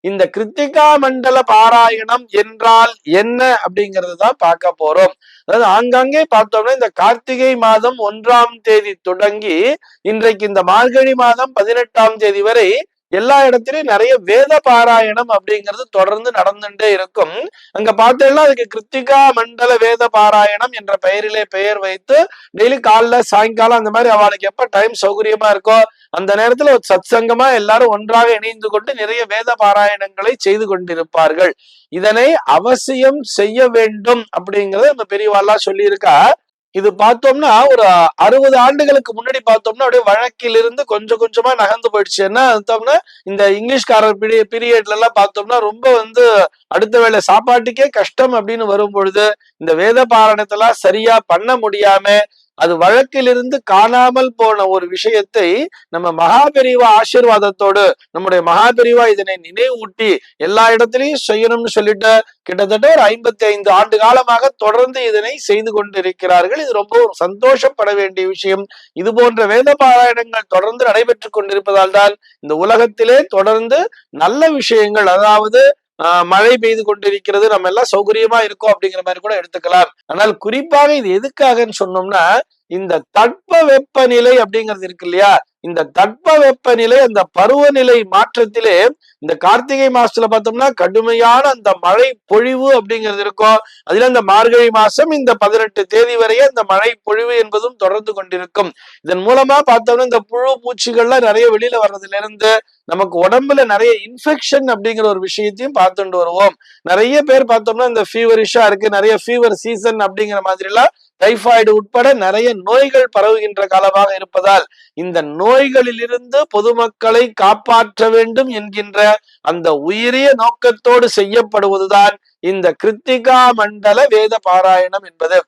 இந்த கிருத்திகா மண்டல பாராயணம் என்றால் என்ன அப்படிங்கிறது தான் பார்க்க போறோம். அதாவது ஆங்காங்கே பார்த்தோம்னா இந்த கார்த்திகை மாதம் 1ஆம் தேதி தொடங்கி இன்றைக்கு இந்த மார்கழி மாதம் 18ஆம் தேதி வரை எல்லா இடத்திலயும் நிறைய வேத பாராயணம் அப்படிங்கிறது தொடர்ந்து நடந்துட்டே இருக்கும். அங்க பார்த்தீங்கன்னா அதுக்கு கிருத்திகா மண்டல வேத பாராயணம் என்ற பெயரிலே பெயர் வைத்து டெய்லி காலைல சாயங்காலம் அந்த மாதிரி அவளுக்கு எப்ப டைம் சௌகரியமா இருக்கோ அந்த நேரத்துல ஒரு சத்சங்கமா எல்லாரும் ஒன்றாக இணைந்து கொண்டு நிறைய வேத பாராயணங்களை செய்து கொண்டிருப்பார்கள். இதனை அவசியம் செய்ய வேண்டும் அப்படிங்கறத நம்ம பெரியவாள்லாம் சொல்லியிருக்கா. இது பார்த்தோம்னா ஒரு 60 ஆண்டுகளுக்கு முன்னாடி பார்த்தோம்னா அப்படியே வழக்கிலிருந்து கொஞ்சம் கொஞ்சமா நகர்ந்து போயிடுச்சு. என்ன பார்த்தோம்னா இந்த இங்கிலீஷ்காரர் பீரியட்ல எல்லாம் பார்த்தோம்னா ரொம்ப அடுத்த வேளை சாப்பாட்டுக்கே கஷ்டம் அப்படின்னு வரும் பொழுது இந்த வேத பாராயணத்தெல்லாம் சரியா பண்ண முடியாம அது வழக்கிலிருந்து காணாமல் போன ஒரு விஷயத்தை நம்ம மகாபெரிவா ஆசீர்வாதத்தோடு நம்முடைய மகாபெரிவா இதனை நினைவூட்டி எல்லா இடத்திலையும் செய்யணும்னு சொல்லிட்டு கிட்டத்தட்ட ஒரு 55 ஆண்டு காலமாக தொடர்ந்து இதனை செய்து கொண்டிருக்கிறார்கள். இது ரொம்ப ஒரு சந்தோஷப்பட வேண்டிய விஷயம். இது போன்ற வேத பாராயணங்கள் தொடர்ந்து நடைபெற்றுக் கொண்டிருப்பதால் தான் இந்த உலகத்திலே தொடர்ந்து நல்ல விஷயங்கள், அதாவது மழை பெய்து கொண்டிருக்கிறது, நம்ம எல்லாம் சௌகரியமா இருக்கோம் அப்படிங்கிற மாதிரி கூட எடுத்துக்கலாம். ஆனால் குறிப்பாக இது எதுக்காகன்னு சொன்னோம்னா இந்த தட்ப வெப்பநிலை அப்படிங்கிறது இருக்கு இல்லையா, இந்த தட்ப வெப்பநிலை அந்த பருவநிலை மாற்றத்திலே இந்த கார்த்திகை மாசத்துல பார்த்தோம்னா கடுமையான அந்த மழை பொழிவு அப்படிங்கிறது இருக்கும். அதுல இந்த மார்கழி மாசம் இந்த 18 தேதி வரையே இந்த மழை பொழிவு என்பதும் தொடர்ந்து கொண்டிருக்கும். இதன் மூலமா பார்த்தோம்னா இந்த புழு பூச்சிகள்லாம் நிறைய வெளியில வர்றதுல இருந்து நமக்கு உடம்புல நிறைய இன்ஃபெக்ஷன் அப்படிங்கிற ஒரு விஷயத்தையும் பார்த்துட்டு வருவோம். நிறைய பேர் பார்த்தோம்னா இந்த ஃபீவரிஷா இருக்கு, நிறைய ஃபீவர் சீசன் அப்படிங்கிற மாதிரி எல்லாம் டைபாய்டு உட்பட நிறைய நோய்கள் பரவுகின்ற காலமாக இருப்பதால் இந்த நோய்களிலிருந்து பொதுமக்களை காப்பாற்ற வேண்டும் என்கின்ற அந்த உயரிய நோக்கத்தோடு செய்யப்படுவதுதான் இந்த கிருத்திகா மண்டல வேத பாராயணம் என்பது.